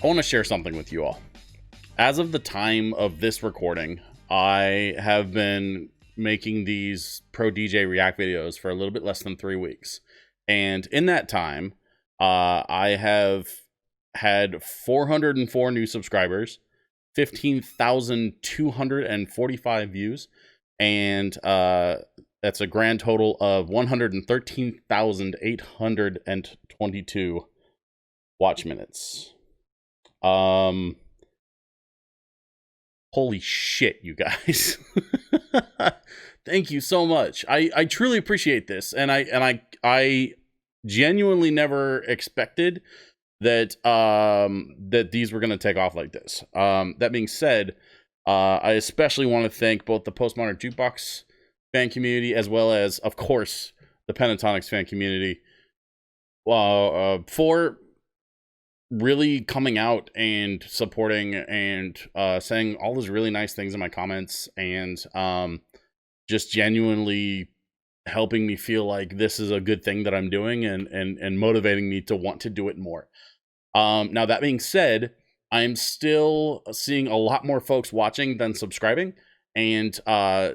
I want to share something with you all. As of the time of this recording, I have been making these Pro DJ React videos for a little bit less than 3 weeks. And in that time, I have had 404 new subscribers, 15,245 views, and that's a grand total of 113,822 watch minutes. Holy shit, you guys. Thank you so much. I truly appreciate this, and I genuinely never expected that that these were going to take off like this. That being said, I especially want to thank both the Postmodern Jukebox fan community as well as, of course, the Pentatonics fan community for really coming out and supporting and saying all those really nice things in my comments, and just genuinely helping me feel like this is a good thing that I'm doing, and motivating me to want to do it more. Now, that being said, I'm still seeing a lot more folks watching than subscribing. And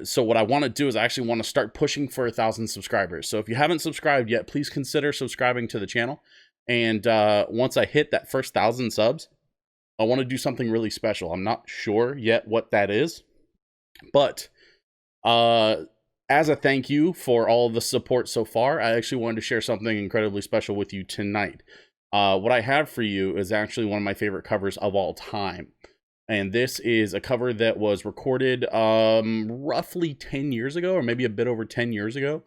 so what I want to do is I actually want to start pushing for 1,000 subscribers. So if you haven't subscribed yet, please consider subscribing to the channel. And once I hit that first 1,000 subs, I want to do something really special. I'm not sure yet what that is. But as a thank you for all the support so far, I actually wanted to share something incredibly special with you tonight. What I have for you is actually one of my favorite covers of all time. And this is a cover that was recorded roughly 10 years ago, or maybe a bit over 10 years ago,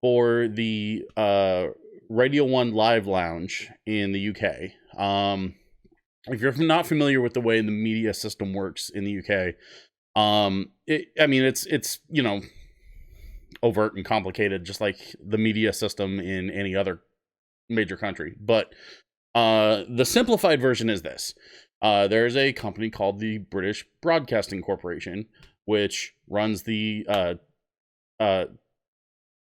for the Radio 1 Live Lounge in the UK. If you're not familiar with the way the media system works in the UK, it's you know, overt and complicated, just like the media system in any other major country. But the simplified version is this. There's a company called the British Broadcasting Corporation, which runs the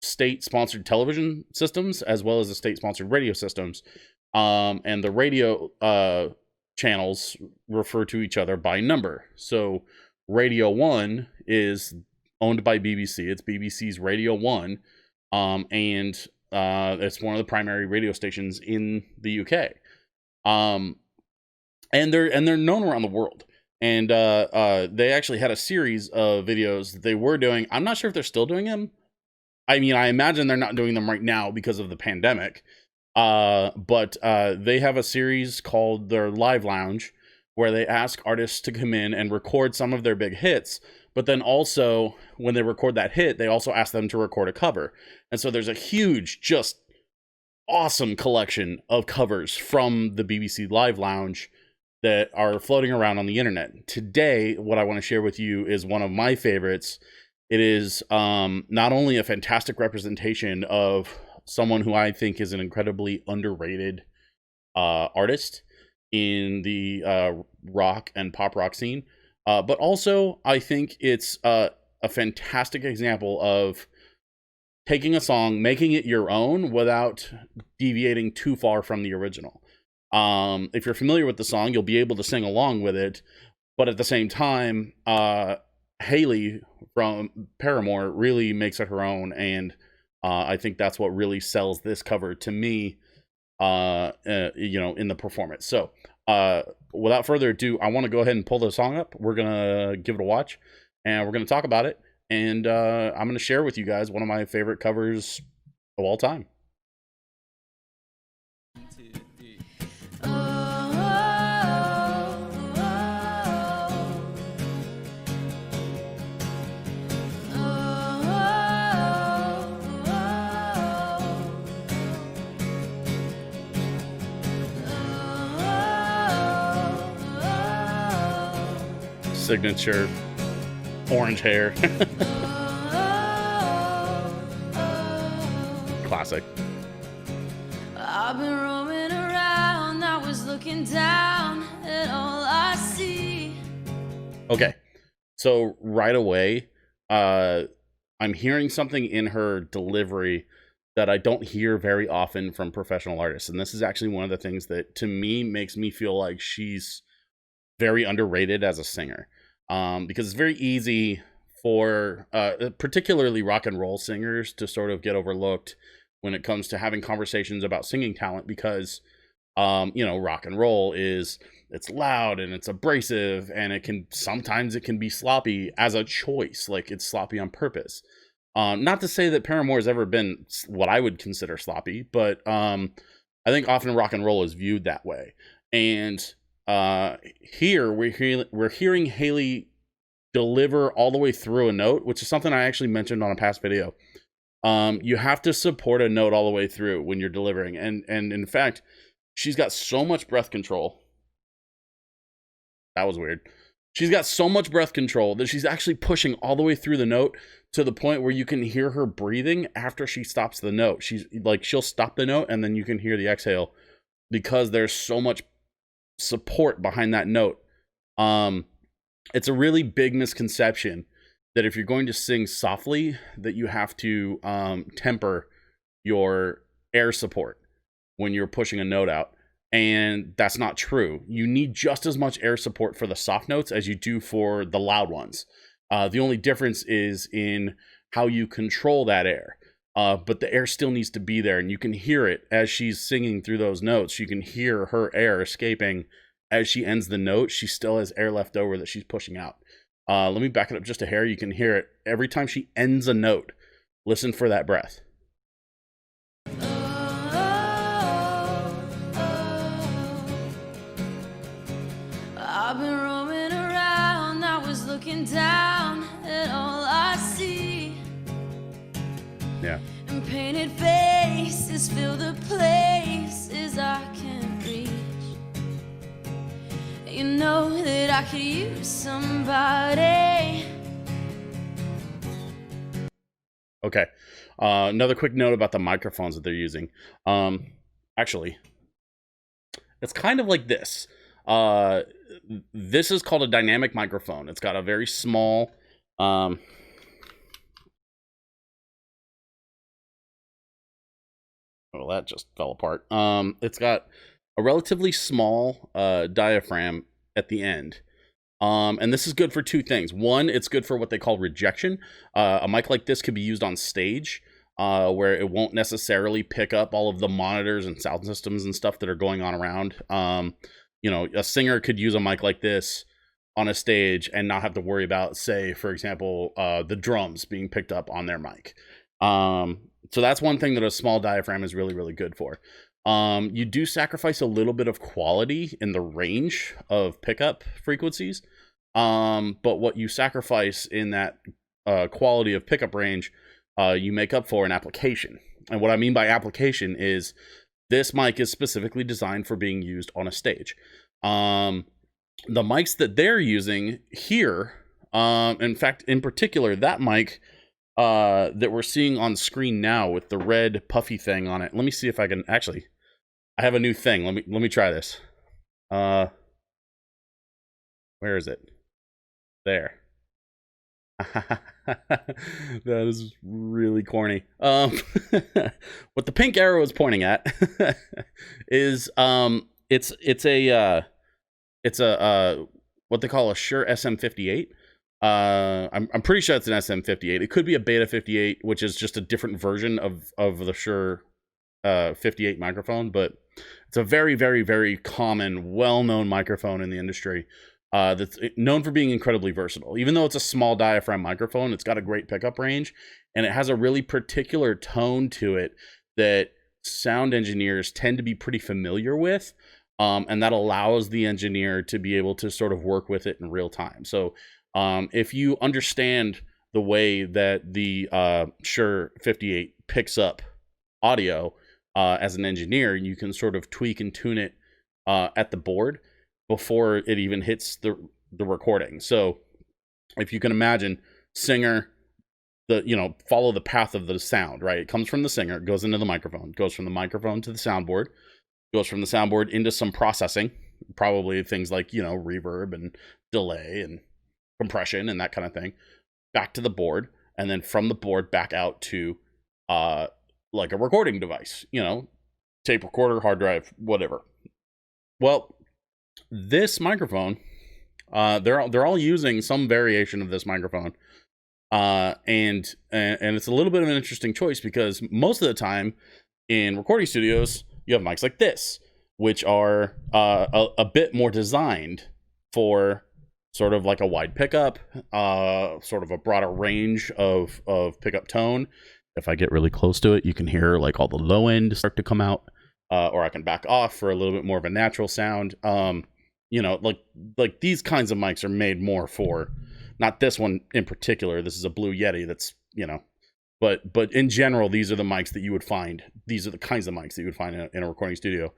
state-sponsored television systems as well as the state-sponsored radio systems. And the radio channels refer to each other by number. So Radio 1 is owned by BBC. It's BBC's Radio 1. And it's one of the primary radio stations in the UK. And they're known around the world. And they actually had a series of videos that they were doing. I'm not sure if they're still doing them. I mean, I imagine they're not doing them right now because of the pandemic. But they have a series called their Live Lounge, where they ask artists to come in and record some of their big hits. But then also, when they record that hit, they also ask them to record a cover. And so there's a huge, just awesome collection of covers from the BBC Live Lounge that are floating around on the internet. Today, what I want to share with you is one of my favorites. It is not only a fantastic representation of someone who I think is an incredibly underrated artist in the rock and pop rock scene, but also I think it's a fantastic example of taking a song, making it your own without deviating too far from the original. If you're familiar with the song, you'll be able to sing along with it, but at the same time, Hayley from Paramore really makes it her own, and I think that's what really sells this cover to me, you know, in the performance. So without further ado, I want to go ahead and pull the song up. We're gonna give it a watch, and we're gonna talk about it, and I'm gonna share with you guys one of my favorite covers of all time. Signature orange hair. Classic. I've been roaming around, I was looking down at all I see. Okay, so right away, I'm hearing something in her delivery that I don't hear very often from professional artists. And this is actually one of the things that to me makes me feel like she's very underrated as a singer. Because it's very easy for particularly rock and roll singers to sort of get overlooked when it comes to having conversations about singing talent, because rock and roll it's loud and it's abrasive, and sometimes it can be sloppy as a choice, like it's sloppy on purpose. Not to say that Paramore has ever been what I would consider sloppy, but I think often rock and roll is viewed that way. And here we're hearing Haley deliver all the way through a note, which is something I actually mentioned on a past video. You have to support a note all the way through when you're delivering, and in fact, she's got so much breath control. That was weird. She's got so much breath control that she's actually pushing all the way through the note to the point where you can hear her breathing after she stops the note. She'll stop the note and then you can hear the exhale, because there's so much support behind that note. It's a really big misconception that if you're going to sing softly, that you have to temper your air support when you're pushing a note out. And that's not true. You need just as much air support for the soft notes as you do for the loud ones. The only difference is in how you control that air. But the air still needs to be there, and you can hear it as she's singing through those notes. You can hear her air escaping as she ends the note. She still has air left over that she's pushing out. Let me back it up just a hair. You can hear it every time she ends a note. Listen for that breath. I've been roaming around, I was looking down at all I see. Yeah. And painted faces fill the places I can't reach. You know that I could use somebody. Okay. Another quick note about the microphones that they're using. Actually, it's kind of like this. This is called a dynamic microphone. It's got a very small, well, that just fell apart. It's got a relatively small diaphragm at the end. And this is good for two things. One, it's good for what they call rejection. A mic like this could be used on stage, where it won't necessarily pick up all of the monitors and sound systems and stuff that are going on around. A singer could use a mic like this on a stage and not have to worry about, say, for example, the drums being picked up on their mic. So that's one thing that a small diaphragm is really, really good for. You do sacrifice a little bit of quality in the range of pickup frequencies, but what you sacrifice in that quality of pickup range, you make up for in application. And what I mean by application is this mic is specifically designed for being used on a stage. The mics that they're using here, in fact, in particular, that mic that we're seeing on screen now with the red puffy thing on it. Let me see if I can actually. I have a new thing. Let me try this. Where is it? There. That is really corny. What the pink arrow is pointing at is it's a what they call a Shure SM58. I'm pretty sure it's an SM58. It could be a Beta 58, which is just a different version of the Shure 58 microphone, but it's a very, very, very common, well-known microphone in the industry. That's known for being incredibly versatile. Even though it's a small diaphragm microphone, it's got a great pickup range, and it has a really particular tone to it that sound engineers tend to be pretty familiar with, and that allows the engineer to be able to sort of work with it in real time. So if you understand the way that the Shure 58 picks up audio as an engineer, you can sort of tweak and tune it at the board before it even hits the recording. So if you can imagine, singer, follow the path of the sound, right? It comes from the singer, it goes into the microphone, goes from the microphone to the soundboard, goes from the soundboard into some processing, probably things like, reverb and delay and compression and that kind of thing, back to the board, and then from the board back out to like a recording device, you know, tape recorder, hard drive, whatever. Well, this microphone, they're all using some variation of this microphone. And it's a little bit of an interesting choice because most of the time in recording studios, you have mics like this, which are a bit more designed for sort of like a wide pickup, sort of a broader range of pickup tone. If I get really close to it, you can hear like all the low end start to come out, or I can back off for a little bit more of a natural sound. You know, like these kinds of mics are made more for, not this one in particular. This is a Blue Yeti that's, you know, but in general, these are the mics that you would find. These are the kinds of mics that you would find in a recording studio.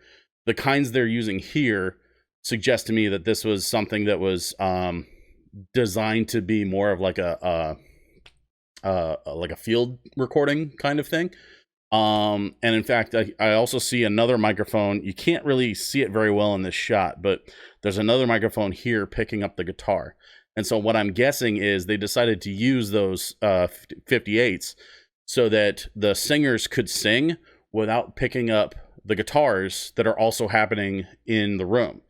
The kinds they're using here suggest to me that this was something that was designed to be more of like a field recording kind of thing. And in fact, I also see another microphone. You can't really see it very well in this shot, but there's another microphone here picking up the guitar. And so what I'm guessing is they decided to use those 58s so that the singers could sing without picking up the guitars that are also happening in the room.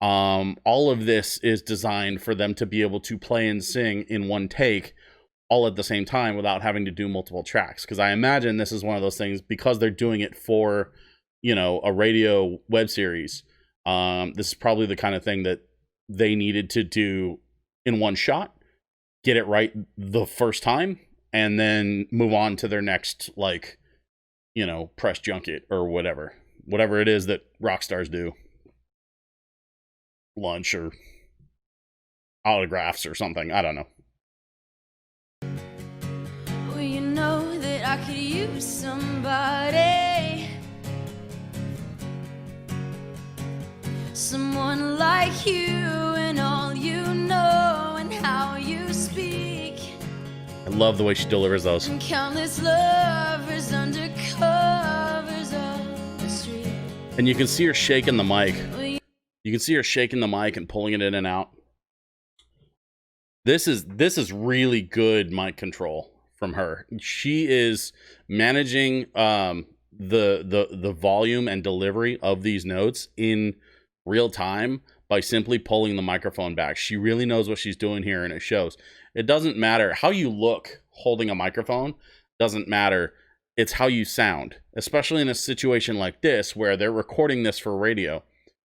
All of this is designed for them to be able to play and sing in one take all at the same time without having to do multiple tracks. Because I imagine this is one of those things, because they're doing it for, you know, a radio web series. This is probably the kind of thing that they needed to do in one shot, get it right the first time, and then move on to their next, like, you know, press junket or whatever it is that rock stars do, lunch or autographs or something. I don't know. Well, you know that I could use somebody, someone like you, and all you know and how you speak. I love the way she delivers those. And countless lovers under covers of the street. And you can see her shaking the mic. You can see her shaking the mic and pulling it in and out. This is really good mic control from her. She is managing the volume and delivery of these notes in real time by simply pulling the microphone back. She really knows what she's doing here, and it shows. It doesn't matter how you look holding a microphone, doesn't matter. It's how you sound, especially in a situation like this where they're recording this for radio.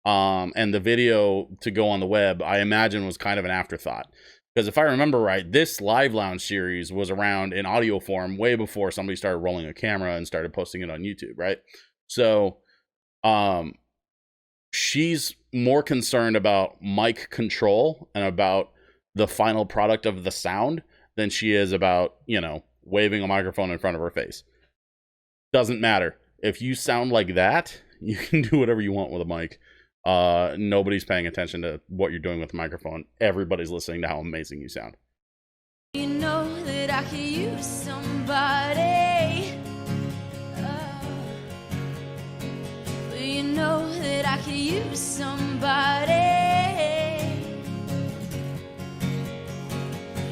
And the video to go on the web, I imagine, was kind of an afterthought. Because if I remember right, this Live Lounge series was around in audio form way before somebody started rolling a camera and started posting it on YouTube, right? So she's more concerned about mic control and about the final product of the sound than she is about, you know, waving a microphone in front of her face. Doesn't matter. If you sound like that, you can do whatever you want with a mic. Nobody's paying attention to what you're doing with the microphone. Everybody's listening to how amazing you sound. You know that I could use somebody. You know that I could use somebody.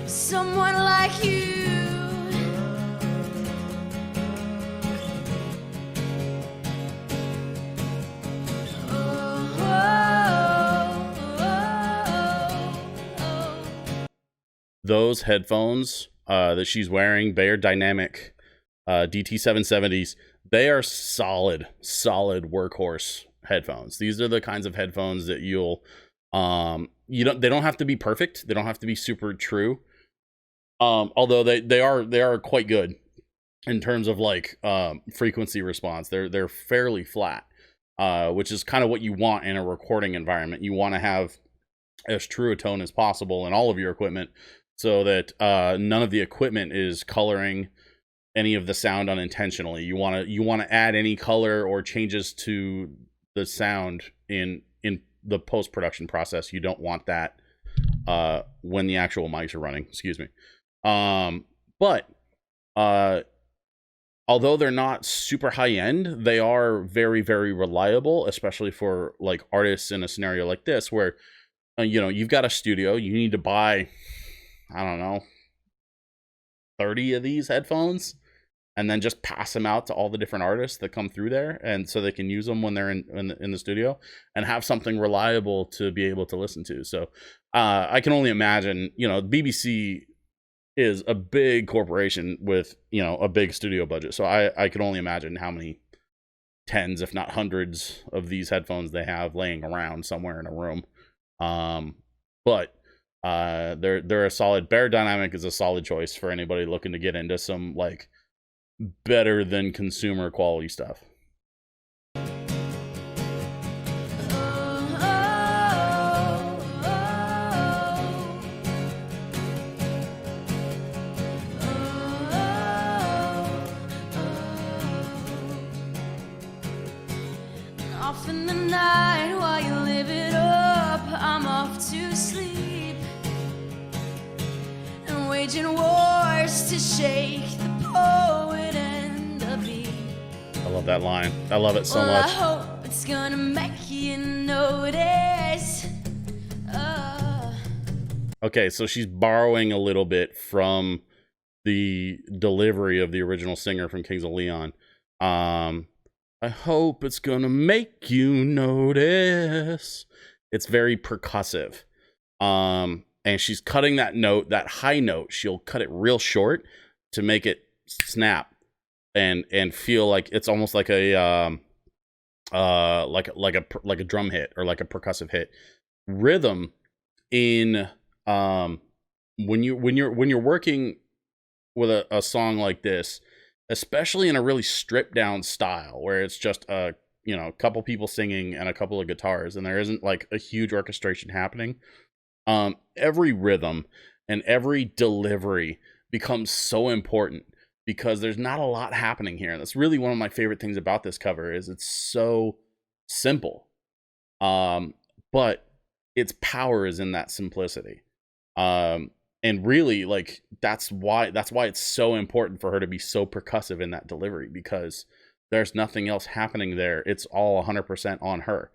Someone like you. Those headphones that she's wearing, Bayer Dynamic DT770s, they are solid workhorse headphones. These are the kinds of headphones that you'll they don't have to be perfect. They don't have to be super true. Although they are quite good in terms of like frequency response. They're fairly flat, which is kind of what you want in a recording environment. You want to have as true a tone as possible in all of your equipment, so that none of the equipment is coloring any of the sound unintentionally. You want to add any color or changes to the sound in the post-production process. You don't want that when the actual mics are running. Excuse me. But although they're not super high end, they are very, very reliable, especially for like artists in a scenario like this where you know, you've got a studio, you need to buy, I don't know, 30 of these headphones. and then just pass them out to all the different artists that come through there, and so they can use them when they're in the studio and have something reliable to be able to listen to. So I can only imagine, BBC is a big corporation with, a big studio budget. So I can only imagine how many tens, if not hundreds, of these headphones they have laying around somewhere in a room. But they're a solid. Bear Dynamic is a solid choice for anybody looking to get into some like better than consumer quality stuff. Off in the night while you live it up, I'm off to sleep and waging wars to shake the poet and the beat. I love that line. I love it so much. I hope it's gonna make you notice. Okay, so she's borrowing a little bit from the delivery of the original singer from Kings of Leon. I hope it's gonna make you notice. It's very percussive. And she's cutting that note, that high note, she'll cut it real short to make it snap and feel like it's almost like a like a drum hit or like a percussive hit. Rhythm in when you're working with a song like this, especially in a really stripped down style where it's just a couple people singing and a couple of guitars and there isn't like a huge orchestration happening, every rhythm and every delivery becomes so important because there's not a lot happening here. And that's really one of my favorite things about this cover is it's so simple, but its power is in that simplicity. And really, like, that's why it's so important for her to be so percussive in that delivery, because there's nothing else happening there. It's all 100% on her.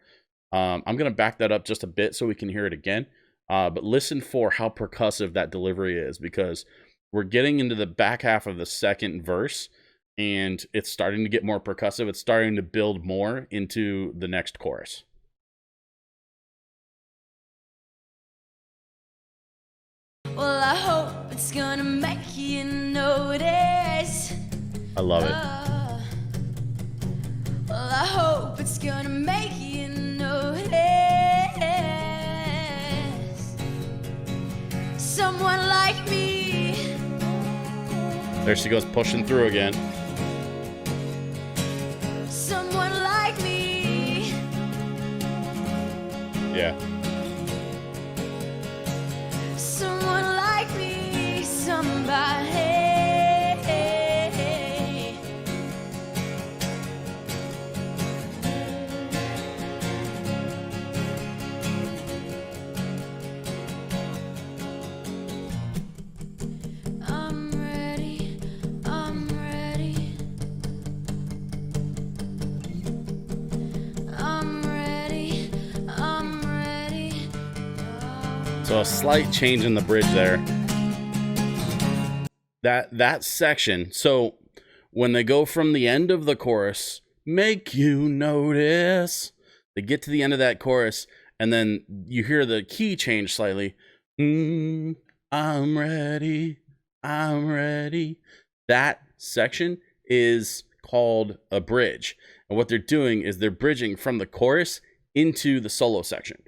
I'm going to back that up just a bit so we can hear it again. But listen for how percussive that delivery is, because we're getting into the back half of the second verse, and it's starting to get more percussive. It's starting to build more into the next chorus. Well, I hope it's gonna make you notice. I love it. Well, I hope it's gonna make you notice. Someone like me. There she goes, pushing through again. Someone like me. Yeah. Someone like me, somebody. I'm ready, I'm ready. I'm ready, I'm ready. So a slight change in the bridge there. That section. So when they go from the end of the chorus, make you notice, they get to the end of that chorus, and then you hear the key change slightly. I'm ready. I'm ready. That section is called a bridge. And what they're doing is they're bridging from the chorus into the solo section.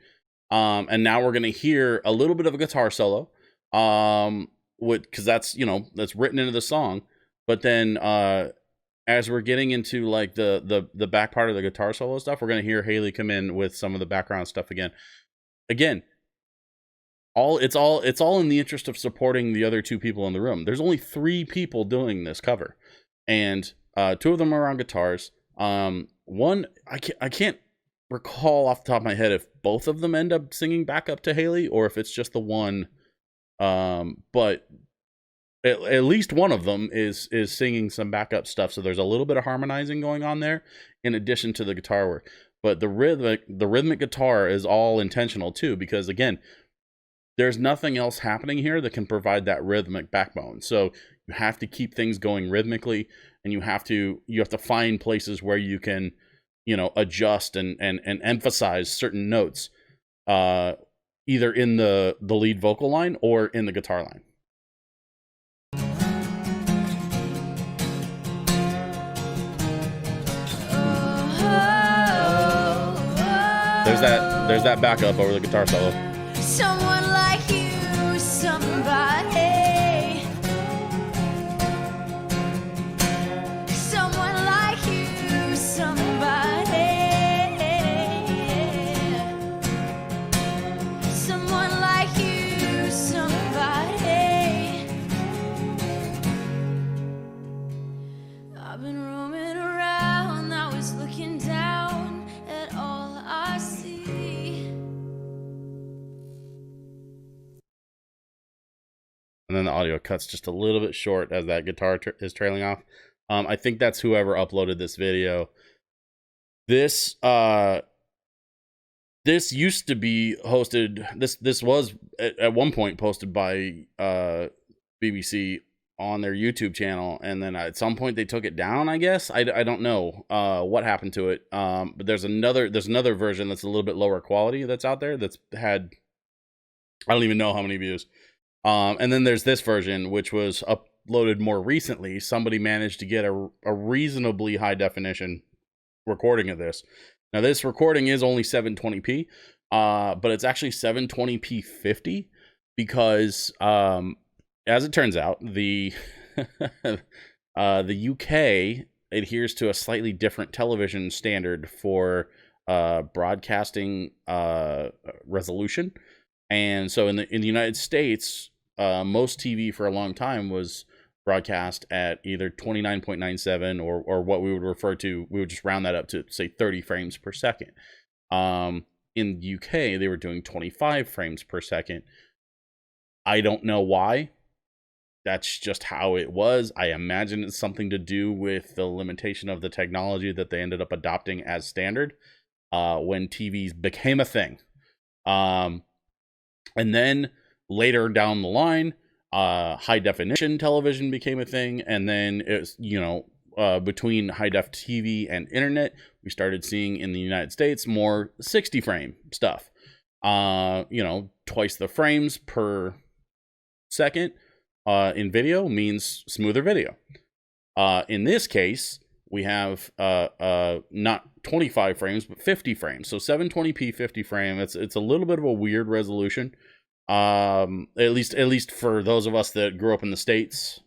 And now we're going to hear a little bit of a guitar solo, because that's written into the song. But then as we're getting into like the back part of the guitar solo stuff, we're going to hear Haley come in with some of the background stuff again. It's all in the interest of supporting the other two people in the room. There's only 3 people doing this cover, and 2 of them are on guitars. One I can't recall off the top of my head if both of them end up singing back up to Haley or if it's just the one. But at least one of them is singing some backup stuff. So there's a little bit of harmonizing going on there in addition to the guitar work. But the rhythmic guitar is all intentional too, because again, there's nothing else happening here that can provide that rhythmic backbone. So you have to keep things going rhythmically, and you have to find places where you can, adjust and emphasize certain notes, either in the lead vocal line or in the guitar line. There's that backup over the guitar solo. Someone like you, somebody. Someone like you, somebody. Someone like you, somebody. I've been roaming around, I was looking down at all I see. And then the audio cuts just a little bit short as that guitar is trailing off. I think that's whoever uploaded this video. This used to be hosted. This was at one point posted by BBC on their YouTube channel, and then at some point they took it down. I guess I don't know what happened to it. But there's another version that's a little bit lower quality that's out there that's had, I don't even know how many views. And then there's this version, which was uploaded more recently. Somebody managed to get a reasonably high definition recording of this. Now, this recording is only 720p, but it's actually 720p 50 because, as it turns out, the UK adheres to a slightly different television standard for broadcasting resolution. And so in the United States, most TV for a long time was broadcast at either 29.97 or what we would refer to, we would just round that up to say 30 frames per second. In the UK, they were doing 25 frames per second. I don't know why. That's just how it was. I imagine it's something to do with the limitation of the technology that they ended up adopting as standard when TVs became a thing. And then later down the line, high definition television became a thing. And then it's, between high def TV and internet, we started seeing in the United States more 60 frame stuff. Twice the frames per second in video means smoother video. In this case, we have not 25 frames, but 50 frames. So 720p 50 frame. It's a little bit of a weird resolution. At least for those of us that grew up in the States,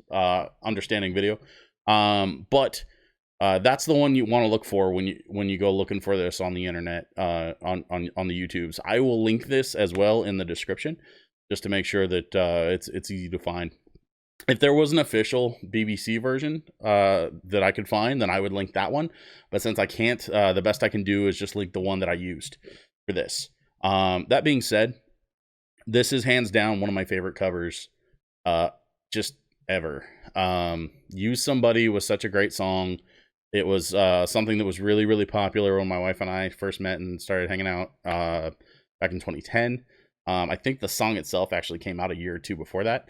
understanding video. But that's the one you want to look for when you go looking for this on the internet, on the YouTubes. I will link this as well in the description, just to make sure that it's easy to find. If there was an official BBC version that I could find, then I would link that one. But since I can't, the best I can do is just link the one that I used for this. That being said, this is hands down one of my favorite covers just ever. Use Somebody was such a great song. It was something that was really, really popular when my wife and I first met and started hanging out back in 2010. I think the song itself actually came out a year or two before that.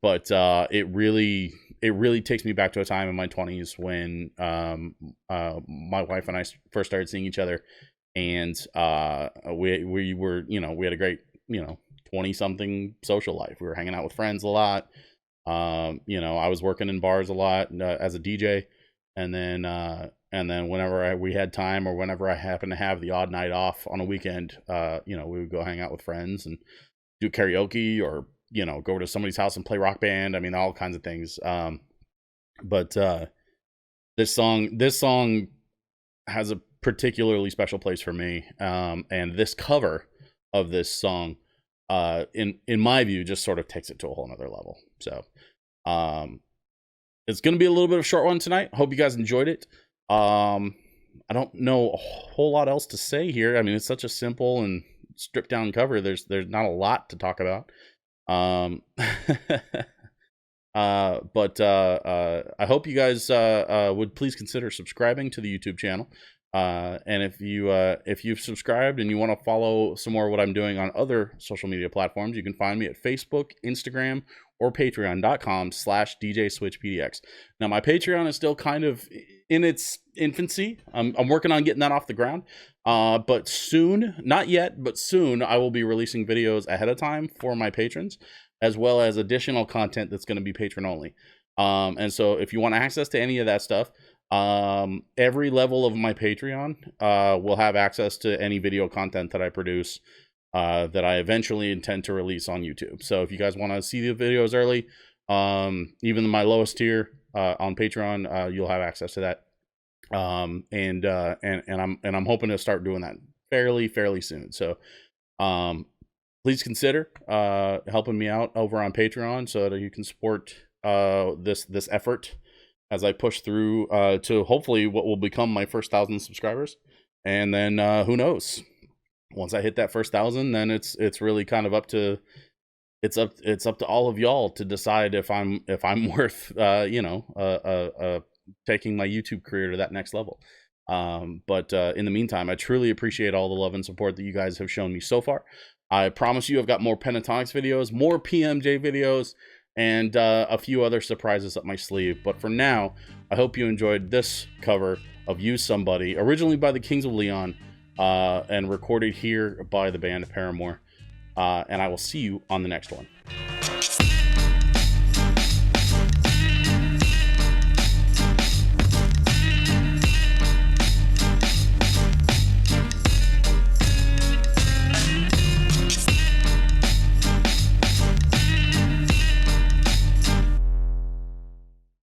But it really takes me back to a time in my 20s when my wife and I first started seeing each other, and we were, we had a great 20-something social life. We were hanging out with friends a lot. I was working in bars a lot as a DJ, and then whenever we had time, or whenever I happened to have the odd night off on a weekend, we would go hang out with friends and do karaoke, or go over to somebody's house and play Rock Band. I mean, all kinds of things. But this song has a particularly special place for me. And this cover of this song, in my view, just sort of takes it to a whole nother level. So, it's going to be a little bit of a short one tonight. Hope you guys enjoyed it. I don't know a whole lot else to say here. I mean, it's such a simple and stripped down cover. There's not a lot to talk about. But I hope you guys would please consider subscribing to the YouTube channel. And if you've subscribed and you want to follow some more of what I'm doing on other social media platforms, you can find me at Facebook, Instagram, or patreon.com/DJSwitchPDX. Now, my Patreon is still kind of in its infancy. I'm working on getting that off the ground. But soon, not yet, but soon, I will be releasing videos ahead of time for my patrons, as well as additional content that's going to be patron only. And so if you want access to any of that stuff, every level of my Patreon will have access to any video content that I produce that I eventually intend to release on YouTube. So if you guys want to see the videos early, even my lowest tier on Patreon, you'll have access to that. And I'm hoping to start doing that fairly soon. So please consider helping me out over on Patreon so that you can support this effort as I push through to hopefully what will become my first 1,000 subscribers. And then who knows, once I hit that first 1,000, then it's really kind of up to all of y'all to decide if I'm worth taking my YouTube career to that next level. But in the meantime, I truly appreciate all the love and support that you guys have shown me so far. I promise you I've got more Pentatonics videos, more PMJ videos, and a few other surprises up my sleeve. But for now, I hope you enjoyed this cover of Use Somebody, originally by the Kings of Leon, and recorded here by the band Paramore. And I will see you on the next one.